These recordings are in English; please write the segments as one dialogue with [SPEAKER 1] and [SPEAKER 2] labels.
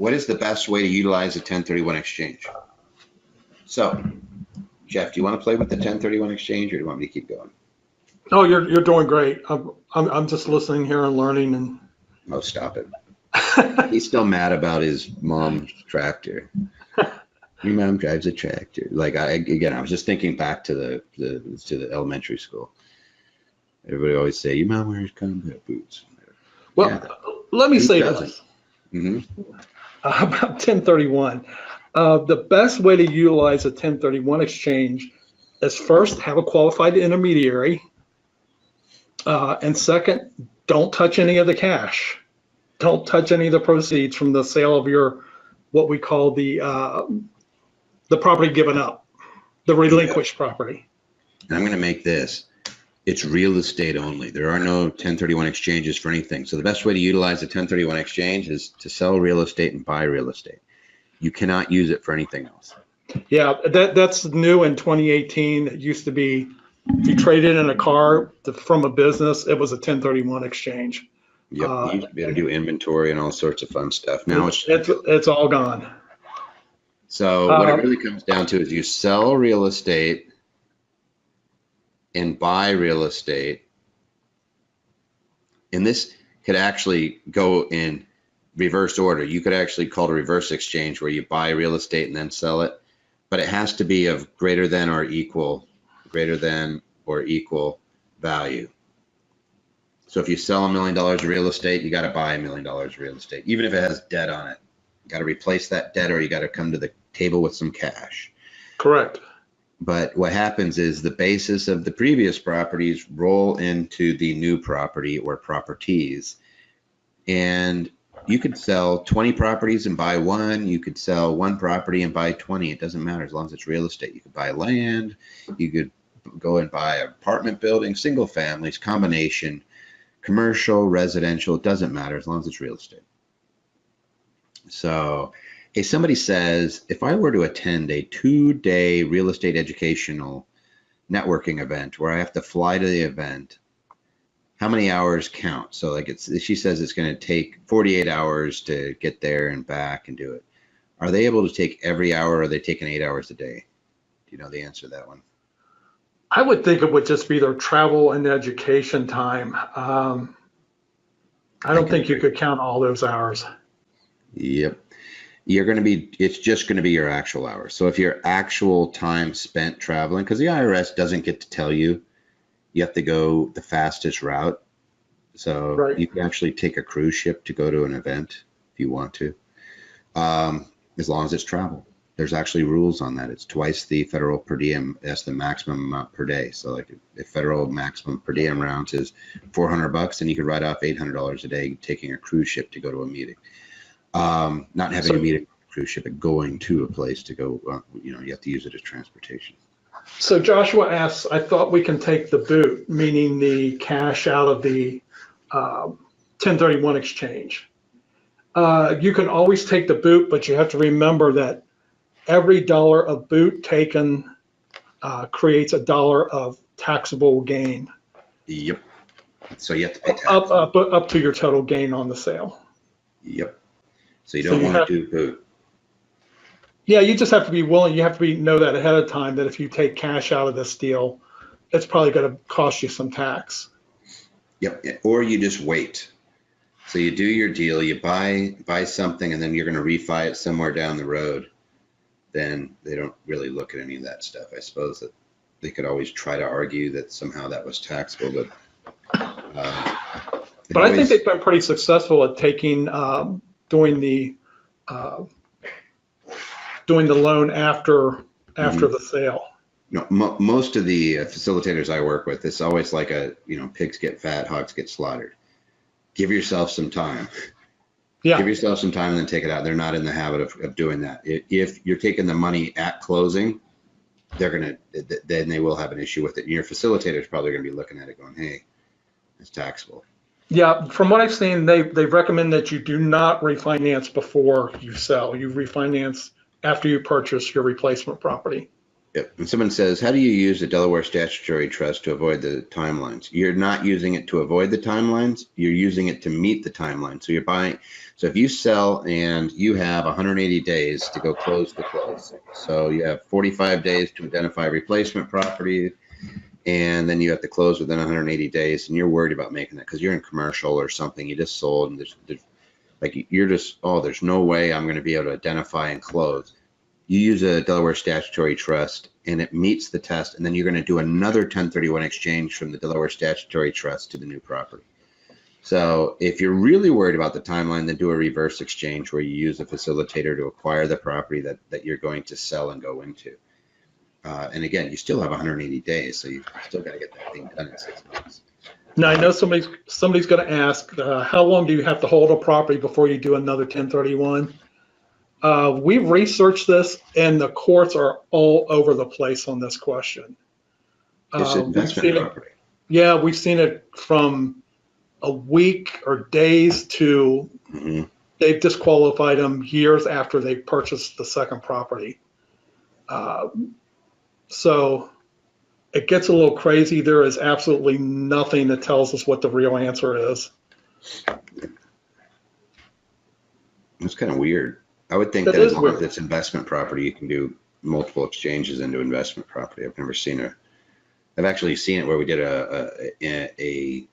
[SPEAKER 1] what is the best way to utilize a 1031 exchange? So, Jeff, do you want to play with the 1031 exchange, or do you want me to keep going?
[SPEAKER 2] Oh, you're doing great. I'm just listening here and learning. And
[SPEAKER 1] Oh, stop it. He's still mad about his mom's tractor. Your mom drives a tractor. Like I was just thinking back to the elementary school. Everybody always say, "Your mom wears combat boots."
[SPEAKER 2] Well,
[SPEAKER 1] yeah,
[SPEAKER 2] let me say
[SPEAKER 1] doesn't?
[SPEAKER 2] this
[SPEAKER 1] Mm-hmm.
[SPEAKER 2] About 1031. The best way to utilize a 1031 exchange is first have a qualified intermediary, and second, don't touch any of the cash. Don't touch any of the proceeds from the sale of your what we call the property given up, the relinquished property.
[SPEAKER 1] And I'm going to make this. It's real estate only. There are no 1031 exchanges for anything. So the best way to utilize a 1031 exchange is to sell real estate and buy real estate. You cannot use it for anything else.
[SPEAKER 2] Yeah, that's new in 2018. It used to be if you traded in a car from a business, it was a 1031 exchange.
[SPEAKER 1] Yep, you used to be able to do inventory and all sorts of fun stuff. Now
[SPEAKER 2] it's all gone.
[SPEAKER 1] So what it really comes down to is you sell real estate and buy real estate. And this could actually go in reverse order. You could actually call it a reverse exchange where you buy real estate and then sell it, but it has to be of greater than or equal value. So if you sell $1 million of real estate, you got to buy $1 million of real estate, even if it has debt on it. You got to replace that debt, or you got to come to the table with some cash.
[SPEAKER 2] Correct.
[SPEAKER 1] But what happens is the basis of the previous properties roll into the new property or properties. And you could sell 20 properties and buy one. You could sell one property and buy 20. It doesn't matter as long as it's real estate. You could buy land. You could go and buy an apartment building, single families, combination, commercial, residential. It doesn't matter as long as it's real estate. So if somebody says, if I were to attend a 2-day real estate educational networking event where I have to fly to the event, how many hours count? So like she says it's going to take 48 hours to get there and back and do it. Are they able to take every hour, or are they taking 8 hours a day? Do you know the answer to that one?
[SPEAKER 2] I would think it would just be their travel and education time. I don't think you could count all those hours.
[SPEAKER 1] Yep. It's just going to be your actual hours. So if your actual time spent traveling, because the IRS doesn't get to tell you, you have to go the fastest route. So right. You can actually take a cruise ship to go to an event if you want to, as long as it's travel. There's actually rules on that. It's twice the federal per diem. That's the maximum amount per day. So like if federal maximum per diem rounds is $400, then you could write off $800 a day taking a cruise ship to go to a meeting. Not having a meeting on a cruise ship, but going to a place to go, you have to use it as transportation.
[SPEAKER 2] So Joshua asks, I thought we can take the boot, meaning the cash out of the 1031 exchange. You can always take the boot, but you have to remember that every dollar of boot taken creates a dollar of taxable gain.
[SPEAKER 1] Yep. So you have to pay tax.
[SPEAKER 2] Up to your total gain on the sale.
[SPEAKER 1] Yep. So you don't want to do boot.
[SPEAKER 2] Yeah, you just have to be willing. You have to know that ahead of time, that if you take cash out of this deal, it's probably going to cost you some tax.
[SPEAKER 1] Yep. Or you just wait. So you do your deal, you buy something, and then you're going to refi it somewhere down the road. Then they don't really look at any of that stuff. I suppose that they could always try to argue that somehow that was taxable, but
[SPEAKER 2] I think they've been pretty successful at doing the loan after the sale.
[SPEAKER 1] No, most of the facilitators I work with, it's always like pigs get fat, hogs get slaughtered. Give yourself some time. Yeah. Give yourself some time and then take it out. They're not in the habit of doing that. If you're taking the money at closing, then they will have an issue with it. And your facilitator is probably going to be looking at it going, hey, it's taxable.
[SPEAKER 2] Yeah, from what I've seen, they recommend that you do not refinance before you sell. You refinance after you purchase your replacement property.
[SPEAKER 1] Yep. And someone says, how do you use the Delaware statutory trust to avoid the timelines? You're not using it to avoid the timelines. You're using it to meet the timeline. So you're buying. So if you sell and you have 180 days to go close the close. So you have 45 days to identify replacement property, and then you have to close within 180 days, and you're worried about making that because you're in commercial or something you just sold, and there's like you're just, oh, there's no way I'm going to be able to identify and close. You use a Delaware statutory trust and it meets the test, and then you're going to do another 1031 exchange from the Delaware statutory trust to the new property. So if you're really worried about the timeline, then do a reverse exchange where you use a facilitator to acquire the property that you're going to sell and go into. And again, you still have 180 days, so you still got to get that thing done in 6 months.
[SPEAKER 2] Now, I know somebody's going to ask, how long do you have to hold a property before you do another 1031? We've researched this, and the courts are all over the place on this question.
[SPEAKER 1] It's investment property.
[SPEAKER 2] Yeah, we've seen it from a week or days to they've disqualified them years after they purchased the second property. So it gets a little crazy. There is absolutely nothing that tells us what the real answer is.
[SPEAKER 1] It's kind of weird. I would think that as long as it's investment property, you can do multiple exchanges into investment property. I've never seen I've actually seen it where we did a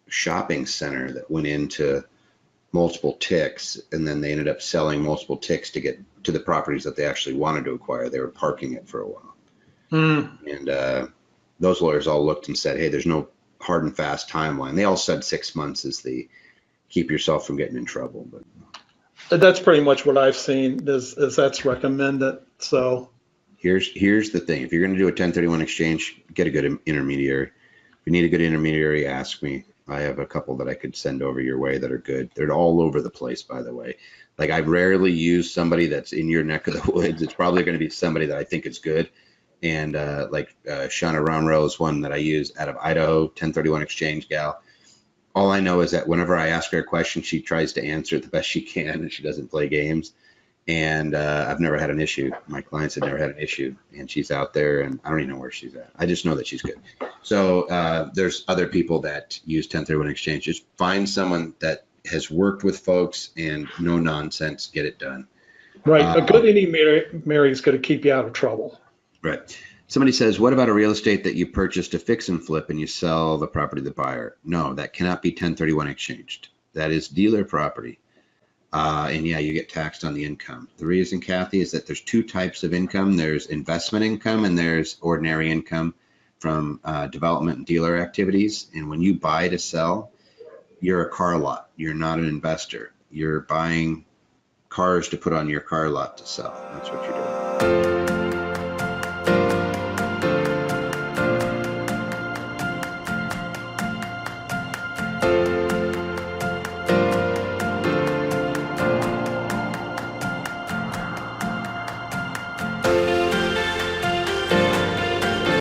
[SPEAKER 1] shopping center that went into multiple ticks, and then they ended up selling multiple ticks to get to the properties that they actually wanted to acquire. They were parking it for a while. And those lawyers all looked and said, hey, there's no hard and fast timeline. They all said 6 months is the keep yourself from getting in trouble. But
[SPEAKER 2] that's pretty much what I've seen is that's recommended. So
[SPEAKER 1] here's the thing. If you're going to do a 1031 exchange, get a good intermediary. If you need a good intermediary, ask me. I have a couple that I could send over your way that are good. They're all over the place, by the way. Like, I rarely use somebody that's in your neck of the woods. It's probably going to be somebody that I think is good. And Shauna Romero is one that I use out of Idaho, 1031 exchange gal. All I know is that whenever I ask her a question, she tries to answer it the best she can, and she doesn't play games. And I've never had an issue. My clients have never had an issue, and she's out there, and I don't even know where she's at. I just know that she's good. So there's other people that use 1031 exchange. Just find someone that has worked with folks and no nonsense, get it done.
[SPEAKER 2] Right. A good intermediary is going to keep you out of trouble.
[SPEAKER 1] Right. Somebody says, what about a real estate that you purchased to fix and flip and you sell the property to the buyer? No, that cannot be 1031 exchanged. That is dealer property. And yeah, you get taxed on the income. The reason, Kathy, is that there's two types of income. There's investment income and there's ordinary income from development and dealer activities. And when you buy to sell, you're a car lot. You're not an investor. You're buying cars to put on your car lot to sell. That's what you're doing.